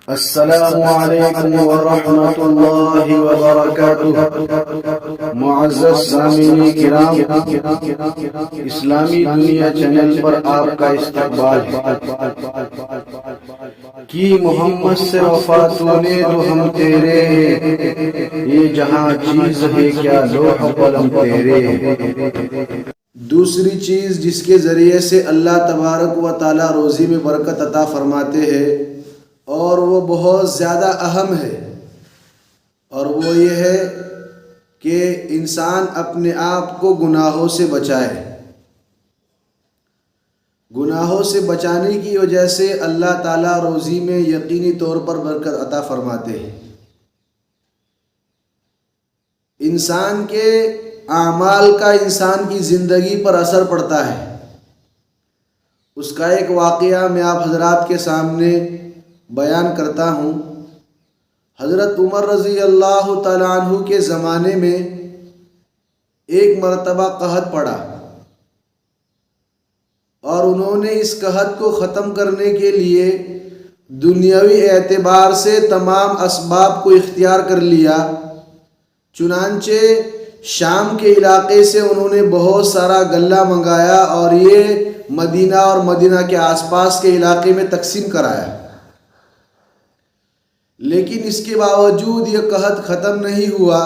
السلام علیکم ورحمۃ اللہ وبرکاتہ۔ معزز سامعین کرام، اسلامی دنیا چینل پر آپ کا استقبال ہے۔ کی محمد سے وفا تو نے تو ہم تیرے ہیں، یہ جہاں چیز ہے کیا لوح قلم تیرے ہیں۔ دوسری چیز جس کے ذریعے سے اللہ تبارک و تعالی روزی میں برکت عطا فرماتے ہیں اور وہ بہت زیادہ اہم ہے، اور وہ یہ ہے کہ انسان اپنے آپ کو گناہوں سے بچائے۔ گناہوں سے بچانے کی وجہ سے اللہ تعالیٰ روزی میں یقینی طور پر برکت عطا فرماتے ہیں۔ انسان کے اعمال کا انسان کی زندگی پر اثر پڑتا ہے۔ اس کا ایک واقعہ میں آپ حضرات کے سامنے بیان کرتا ہوں۔ حضرت عمر رضی اللہ تعالیٰ عنہ کے زمانے میں ایک مرتبہ قحط پڑا، اور انہوں نے اس قحط کو ختم کرنے کے لیے دنیاوی اعتبار سے تمام اسباب کو اختیار کر لیا۔ چنانچہ شام کے علاقے سے انہوں نے بہت سارا غلہ منگایا اور یہ مدینہ اور مدینہ کے آس پاس کے علاقے میں تقسیم کرایا۔ لیکن اس کے باوجود یہ قحط ختم نہیں ہوا۔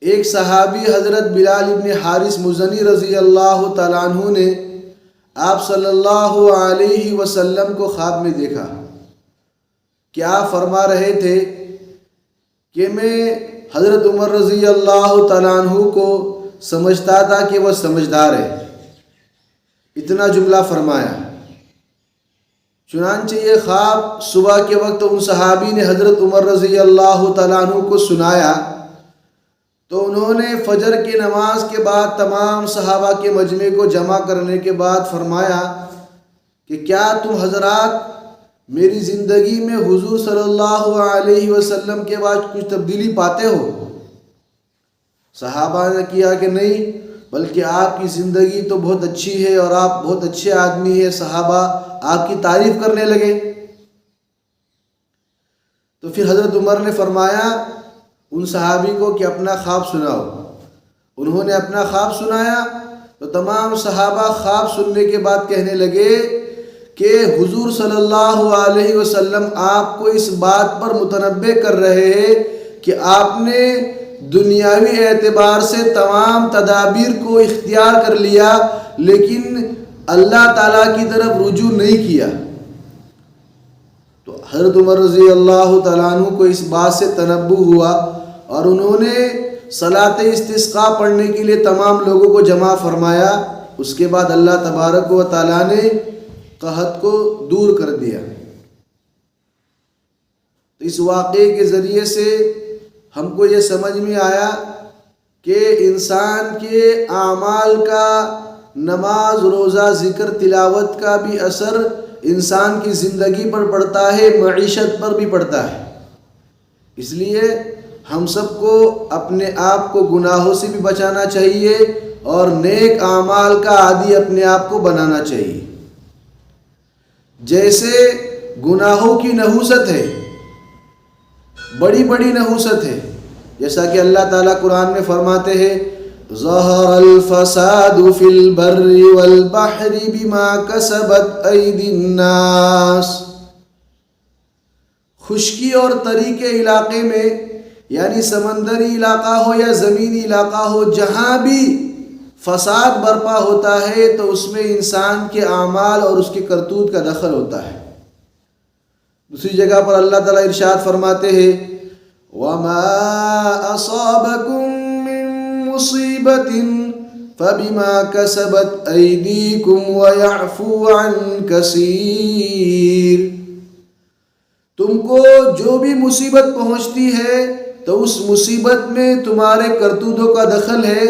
ایک صحابی حضرت بلال ابن حارث مزنی رضی اللہ تعالیٰ عنہ نے آپ صلی اللہ علیہ وسلم کو خواب میں دیکھا کہ آپ فرما رہے تھے کہ میں حضرت عمر رضی اللہ تعالیٰ عنہ کو سمجھتا تھا کہ وہ سمجھدار ہے، اتنا جملہ فرمایا۔ چنانچہ یہ خواب صبح کے وقت ان صحابی نے حضرت عمر رضی اللہ تعالیٰ عنہ کو سنایا، تو انہوں نے فجر کی نماز کے بعد تمام صحابہ کے مجمع کو جمع کرنے کے بعد فرمایا کہ کیا تم حضرات میری زندگی میں حضور صلی اللہ علیہ وسلم کے بعد کچھ تبدیلی پاتے ہو؟ صحابہ نے کیا کہ نہیں، بلکہ آپ کی زندگی تو بہت اچھی ہے اور آپ بہت اچھے آدمی ہیں۔ صحابہ آپ کی تعریف کرنے لگے۔ تو پھر حضرت عمر نے فرمایا ان صحابی کو کہ اپنا خواب سناؤ۔ انہوں نے اپنا خواب سنایا تو تمام صحابہ خواب سننے کے بعد کہنے لگے کہ حضور صلی اللہ علیہ وسلم آپ کو اس بات پر متنبہ کر رہے ہیں کہ آپ نے دنیاوی اعتبار سے تمام تدابیر کو اختیار کر لیا، لیکن اللہ تعالیٰ کی طرف رجوع نہیں کیا۔ تو حضرت عمر رضی اللہ تعالیٰ عنہ کو اس بات سے تنبہ ہوا، اور انہوں نے صلاۃ استسقاء پڑھنے کے لیے تمام لوگوں کو جمع فرمایا۔ اس کے بعد اللہ تبارک و تعالیٰ نے قحط کو دور کر دیا۔ تو اس واقعے کے ذریعے سے ہم کو یہ سمجھ میں آیا کہ انسان کے اعمال کا، نماز، روزہ، ذکر، تلاوت کا بھی اثر انسان کی زندگی پر پڑتا ہے، معیشت پر بھی پڑتا ہے۔ اس لیے ہم سب کو اپنے آپ کو گناہوں سے بھی بچانا چاہیے اور نیک اعمال کا عادی اپنے آپ کو بنانا چاہیے۔ جیسے گناہوں کی نحوست ہے، بڑی بڑی نحوست ہے، جیسا کہ اللہ تعالیٰ قرآن میں فرماتے ہیں ظہر الفساد فی البر والبحر بما کسبت ایدی الناس۔ خشکی اور تری کے علاقے میں، یعنی سمندری علاقہ ہو یا زمینی علاقہ ہو، جہاں بھی فساد برپا ہوتا ہے تو اس میں انسان کے اعمال اور اس کے کرتوت کا دخل ہوتا ہے۔ دوسری جگہ پر اللہ تعالیٰ ارشاد فرماتے ہیں وَمَا أَصَابَكُم مِّن مُّصِيبَةٍ فَبِمَا كَسَبَتْ أَيْدِيكُمْ وَيَعْفُو عَن كَثِيرٍ۔ تم کو جو بھی مصیبت پہنچتی ہے تو اس مصیبت میں تمہارے کرتوتوں کا دخل ہے،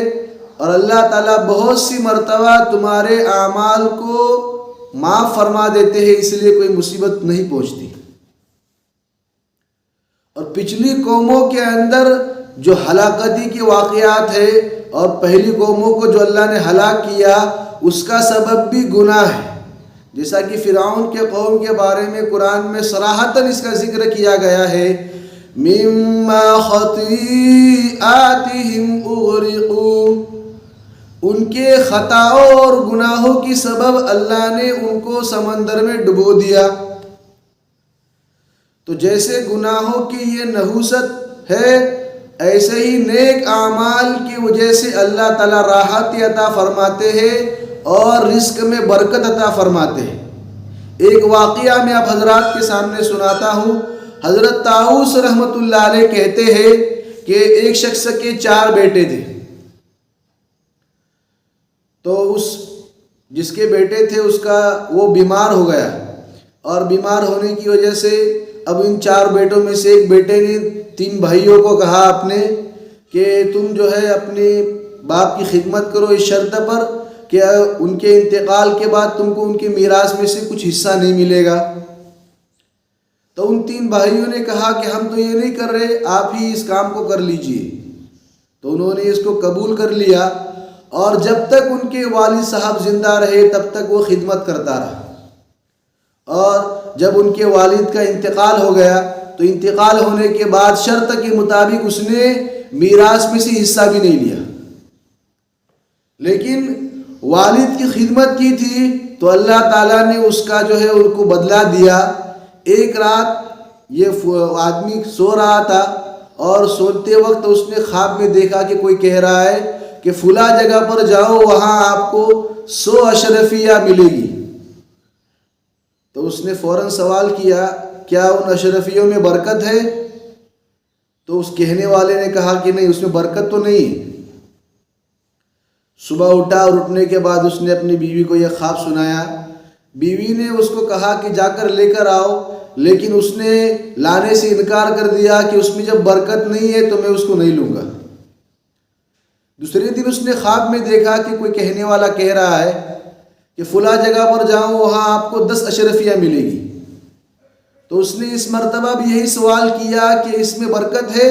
اور اللہ تعالیٰ بہت سی مرتبہ تمہارے اعمال کو معاف فرما دیتے ہیں، اس لیے کوئی مصیبت نہیں پہنچتی۔ اور پچھلی قوموں کے اندر جو ہلاکتی کے واقعات ہے، اور پہلی قوموں کو جو اللہ نے ہلاک کیا، اس کا سبب بھی گناہ ہے۔ جیسا کہ فرعون کے قوم کے بارے میں قرآن میں صراحتاً اس کا ذکر کیا گیا ہے، مما خطیئاتہم اغرقوا، ان کے خطاؤں اور گناہوں کی سبب اللہ نے ان کو سمندر میں ڈبو دیا۔ تو جیسے گناہوں کی یہ نحوست ہے، ایسے ہی نیک اعمال کی وجہ سے اللہ تعالیٰ راحت عطا فرماتے ہیں اور رزق میں برکت عطا فرماتے ہیں۔ ایک واقعہ میں آپ حضرات کے سامنے سناتا ہوں۔ حضرت طاؤس رحمۃ اللہ علیہ کہتے ہیں کہ ایک شخص کے 4 بیٹے تھے، تو جس کے بیٹے تھے وہ بیمار ہو گیا، اور بیمار ہونے کی وجہ سے اب ان 4 بیٹوں میں سے ایک بیٹے نے 3 بھائیوں کو کہا اپنے کہ تم جو ہے اپنے باپ کی خدمت کرو اس شرط پر کہ ان کے انتقال کے بعد تم کو ان کے میراث میں سے کچھ حصہ نہیں ملے گا۔ تو ان 3 بھائیوں نے کہا کہ ہم تو یہ نہیں کر رہے، آپ ہی اس کام کو کر لیجئے۔ تو انہوں نے اس کو قبول کر لیا، اور جب تک ان کے والد صاحب زندہ رہے تب تک وہ خدمت کرتا رہا، اور جب ان کے والد کا انتقال ہو گیا تو انتقال ہونے کے بعد شرط کے مطابق اس نے میراث میں سے حصہ بھی نہیں لیا، لیکن والد کی خدمت کی تھی تو اللہ تعالیٰ نے اس کا جو ہے ان کو بدلہ دیا۔ ایک رات یہ آدمی سو رہا تھا، اور سوتے وقت اس نے خواب میں دیکھا کہ کوئی کہہ رہا ہے کہ فلاں جگہ پر جاؤ، وہاں آپ کو 100 اشرفیہ ملے گی۔ تو اس نے فوراً سوال کیا کیا ان اشرفیوں میں برکت ہے؟ تو اس کہنے والے نے کہا کہ نہیں، اس میں برکت تو نہیں۔ صبح اٹھا، اور اٹھنے کے بعد اس نے اپنی بیوی کو یہ خواب سنایا۔ بیوی نے اس کو کہا کہ جا کر لے کر آؤ، لیکن اس نے لانے سے انکار کر دیا کہ اس میں جب برکت نہیں ہے تو میں اس کو نہیں لوں گا۔ دوسرے دن اس نے خواب میں دیکھا کہ کوئی کہنے والا کہہ رہا ہے کہ فلاں جگہ پر جاؤ، وہاں آپ کو 10 اشرفیہ ملے گی۔ تو اس نے اس مرتبہ بھی یہی سوال کیا کہ اس میں برکت ہے؟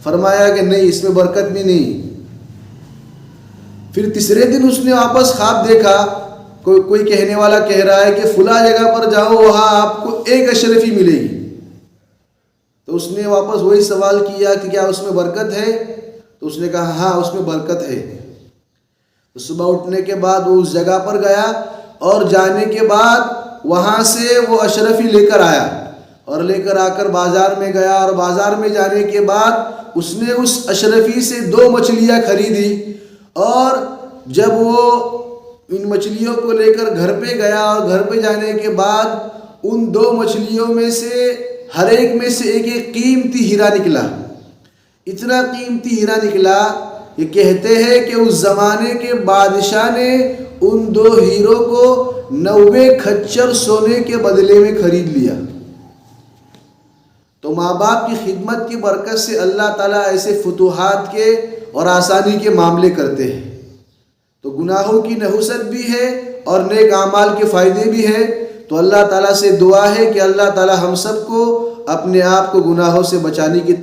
فرمایا کہ نہیں، اس میں برکت بھی نہیں۔ پھر تیسرے دن اس نے واپس خواب دیکھا، کوئی کہنے والا کہہ رہا ہے کہ فلاں جگہ پر جاؤ، وہاں آپ کو 1 اشرفی ملے گی۔ تو اس نے واپس وہی سوال کیا کہ کیا اس میں برکت ہے؟ تو اس نے کہا ہاں، اس میں برکت ہے۔ تو صبح اٹھنے کے بعد وہ اس جگہ پر گیا، اور جانے کے بعد وہاں سے وہ اشرفی لے کر آیا، اور لے کر آ کر بازار میں گیا، اور بازار میں جانے کے بعد اس نے اس اشرفی سے 2 مچھلیاں خریدی، اور جب وہ ان مچھلیوں کو لے کر گھر پہ گیا، اور گھر پہ جانے کے بعد ان 2 مچھلیوں میں سے ہر ایک میں سے ایک قیمتی ہیرا نکلا۔ اتنا قیمتی ہیرا نکلا، یہ کہتے ہیں کہ اس زمانے کے بادشاہ نے ان 2 ہیروں کو 90 کھچر سونے کے بدلے میں خرید لیا۔ تو ماں باپ کی خدمت کی برکت سے اللہ تعالیٰ ایسے فتوحات کے اور آسانی کے معاملے کرتے ہیں۔ تو گناہوں کی نحوست بھی ہے اور نیک اعمال کے فائدے بھی ہے۔ تو اللہ تعالیٰ سے دعا ہے کہ اللہ تعالیٰ ہم سب کو اپنے آپ کو گناہوں سے بچانے کی